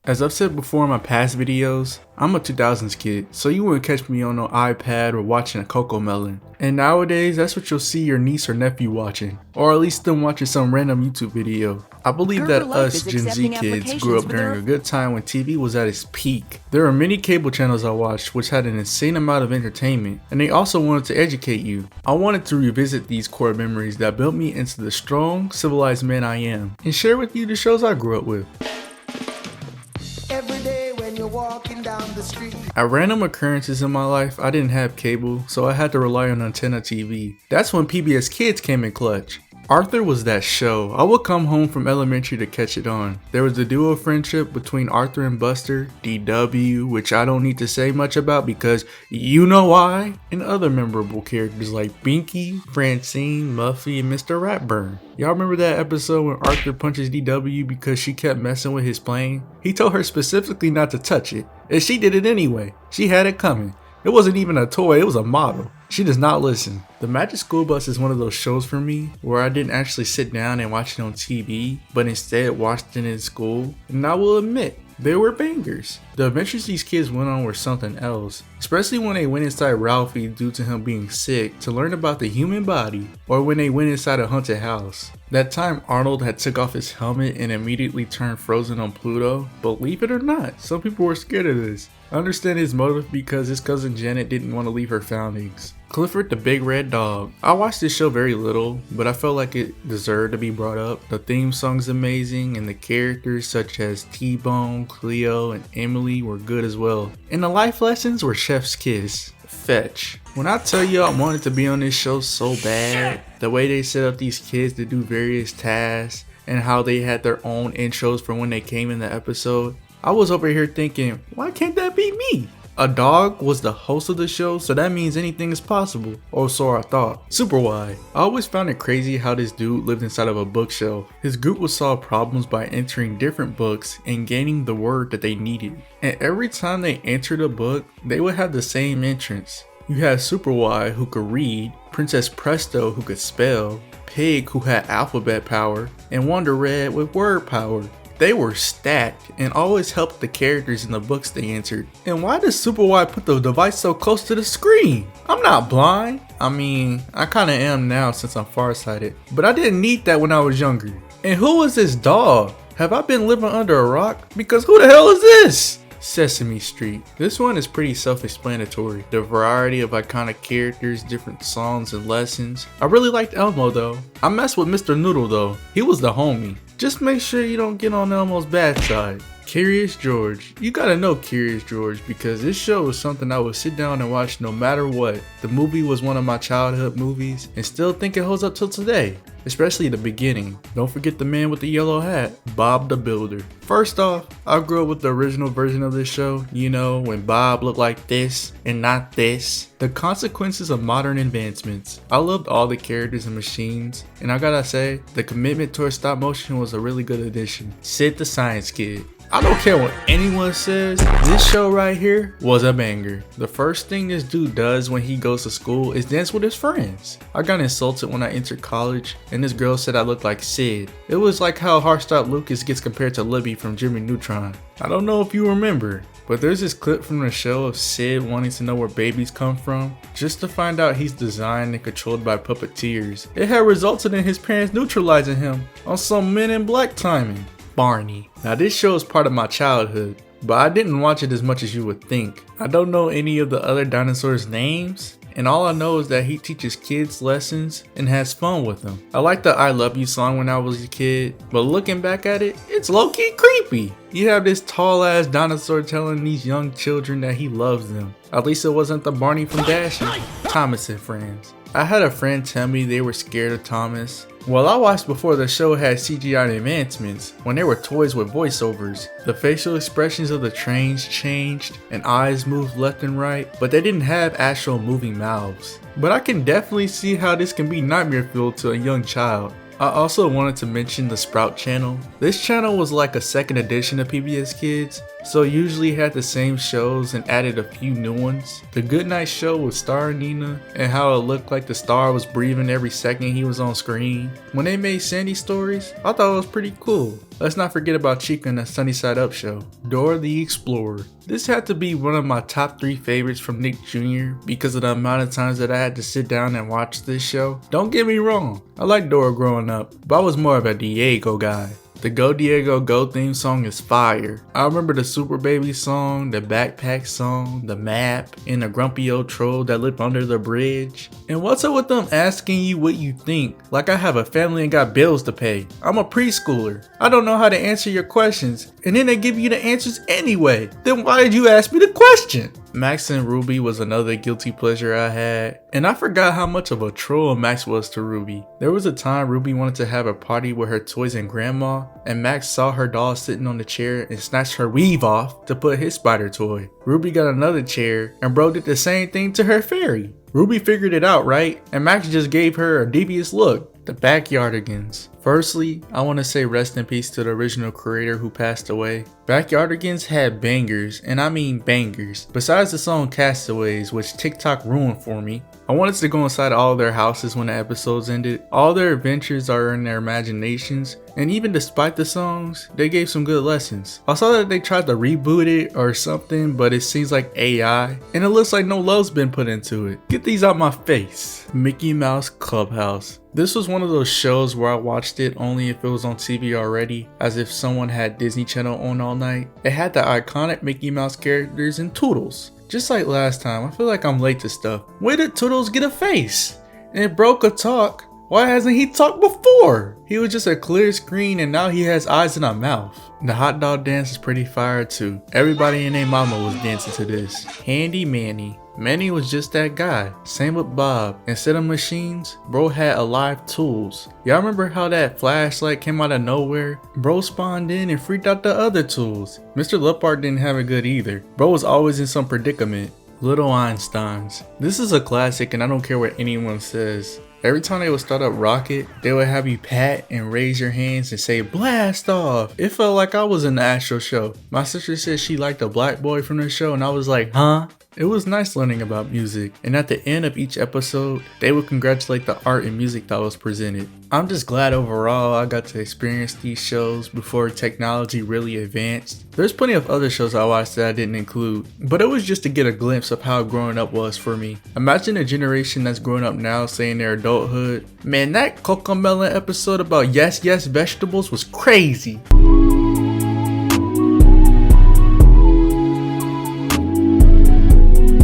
As I've said before in my past videos, I'm a 2000s kid, so you wouldn't catch me on no iPad or watching a Coco Melon. And nowadays, that's what you'll see your niece or nephew watching, or at least them watching some random YouTube video. I believe that us Gen Z kids grew up during a good time when TV was at its peak. There are many cable channels I watched which had an insane amount of entertainment, and they also wanted to educate you. I wanted to revisit these core memories that built me into the strong, civilized man I am, and share with you the shows I grew up with. Walking down the street. At random occurrences in my life, I didn't have cable, so I had to rely on antenna TV. That's when PBS Kids came in clutch. Arthur was that show. I would come home from elementary to catch it on. There was a duo friendship between Arthur and Buster, DW, which I don't need to say much about because you know why, and other memorable characters like Binky, Francine, Muffy, and Mr. Ratburn. Y'all remember that episode when Arthur punches DW because she kept messing with his plane? He told her specifically not to touch it, and she did it anyway. She had it coming. It wasn't even a toy, it was a model. She does not listen. The Magic School Bus is one of those shows for me where I didn't actually sit down and watch it on TV, but instead watched it in school, and I will admit, they were bangers. The adventures these kids went on were something else, especially when they went inside Ralphie due to him being sick to learn about the human body, or when they went inside a haunted house. That time Arnold had took off his helmet and immediately turned frozen on Pluto. Believe it or not, some people were scared of this. I understand his motive because his cousin Janet didn't want to leave her foundings. Clifford the Big Red Dog. I watched this show very little, but I felt like it deserved to be brought up. The theme song's amazing, and the characters such as T-Bone, Cleo, and Emily were good as well. And the life lessons were chef's kiss. Fetch. When I tell you I wanted to be on this show so bad, the way they set up these kids to do various tasks, and how they had their own intros for when they came in the episode, I was over here thinking, why can't that be me? A dog was the host of the show, so that means anything is possible, or so I thought. Super wide. I always found it crazy how this dude lived inside of a bookshelf. His group would solve problems by entering different books and gaining the word that they needed. And every time they entered a book, they would have the same entrance. You had Super Wide who could read, Princess Presto who could spell, Pig who had alphabet power, and Wonder Red with word power. They were stacked and always helped the characters in the books they entered. And why does Super Wide put the device so close to the screen? I'm not blind. I mean, I kinda am now since I'm farsighted, but I didn't need that when I was younger. And who is this dog? Have I been living under a rock? Because who the hell is this? Sesame Street. This one is pretty self-explanatory. The variety of iconic characters, different songs and lessons. I really liked Elmo though. I messed with Mr. Noodle though. He was the homie. Just make sure you don't get on Elmo's bad side. Curious George. You gotta know Curious George because this show was something I would sit down and watch no matter what. The movie was one of my childhood movies and still think it holds up till today. Especially the beginning. Don't forget the man with the yellow hat, Bob the Builder. First off, I grew up with the original version of this show. You know, when Bob looked like this and not this. The consequences of modern advancements. I loved all the characters and machines. And I gotta say, the commitment towards stop motion was a really good addition. Sid the Science Kid. I don't care what anyone says, this show right here was a banger. The first thing this dude does when he goes to school is dance with his friends. I got insulted when I entered college and this girl said I looked like Sid. It was like how Heartstop Lucas gets compared to Libby from Jimmy Neutron. I don't know if you remember, but there's this clip from the show of Sid wanting to know where babies come from, just to find out he's designed and controlled by puppeteers. It had resulted in his parents neutralizing him on some Men in Black timing. Barney. Now this show is part of my childhood, but I didn't watch it as much as you would think. I don't know any of the other dinosaurs' names, and all I know is that he teaches kids lessons and has fun with them. I liked the I Love You song when I was a kid, but looking back at it, it's low-key creepy. You have this tall ass dinosaur telling these young children that he loves them. At least it wasn't the Barney from Dashie. Thomas and Friends. I had a friend tell me they were scared of Thomas. Well, I watched before the show had CGI advancements, when there were toys with voiceovers. The facial expressions of the trains changed, and eyes moved left and right, but they didn't have actual moving mouths. But I can definitely see how this can be nightmare fuel to a young child. I also wanted to mention the Sprout channel. This channel was like a second edition of PBS Kids. so it usually had the same shows and added a few new ones. The Goodnight Show with Star Nina and how it looked like the star was breathing every second he was on screen. When they made Sandy stories, I thought it was pretty cool. Let's not forget about Chica and the Sunny Side Up show. Dora the Explorer. This had to be one of my top 3 favorites from Nick Jr. because of the amount of times that I had to sit down and watch this show. Don't get me wrong, I liked Dora growing up, but I was more of a Diego guy. The Go Diego Go theme song is fire. I remember the Super Baby song, the Backpack song, the map, and the grumpy old troll that lived under the bridge. And what's up with them asking you what you think? Like I have a family and got bills to pay. I'm a preschooler. I don't know how to answer your questions. And then they give you the answers anyway. Then why did you ask me the question? Max and Ruby was another guilty pleasure I had, and I forgot how much of a troll Max was to Ruby. There was a time Ruby wanted to have a party with her toys and grandma, and Max saw her doll sitting on the chair and snatched her weave off to put his spider toy. Ruby got another chair, and bro did the same thing to her fairy. Ruby figured it out, right? And Max just gave her a devious look. The Backyardigans. Firstly, I want to say rest in peace to the original creator who passed away. Backyardigans had bangers, and I mean bangers. Besides the song Castaways, which TikTok ruined for me, I wanted to go inside all their houses when the episodes ended. All their adventures are in their imaginations, and even despite the songs, they gave some good lessons. I saw that they tried to reboot it or something, but it seems like AI, and it looks like no love's been put into it. Get these out my face. Mickey Mouse Clubhouse. This was one of those shows where I watched it only if it was on TV already, as if someone had Disney Channel on all night. It had the iconic Mickey Mouse characters and Toodles. Just like last time, I feel like I'm late to stuff. Where did Toodles get a face? And if Bro could talk, why hasn't he talked before? He was just a clear screen and now he has eyes and a mouth. The hot dog dance is pretty fire too. Everybody and their mama was dancing to this. Handy Manny. Manny was just that guy. Same with Bob. Instead of machines, bro had alive tools. Y'all remember how that flashlight came out of nowhere? Bro spawned in and freaked out the other tools. Mr. Leopard didn't have it good either. Bro was always in some predicament. Little Einsteins. This is a classic and I don't care what anyone says. Every time they would start up Rocket, they would have you pat and raise your hands and say blast off. It felt like I was in the actual show. My sister said she liked the black boy from the show and I was like, huh? It was nice learning about music, and at the end of each episode, they would congratulate the art and music that was presented. I'm just glad overall I got to experience these shows before technology really advanced. There's plenty of other shows I watched that I didn't include, but it was just to get a glimpse of how growing up was for me. Imagine a generation that's growing up now saying their adulthood. Man, that Cocomelon episode about yes vegetables was crazy.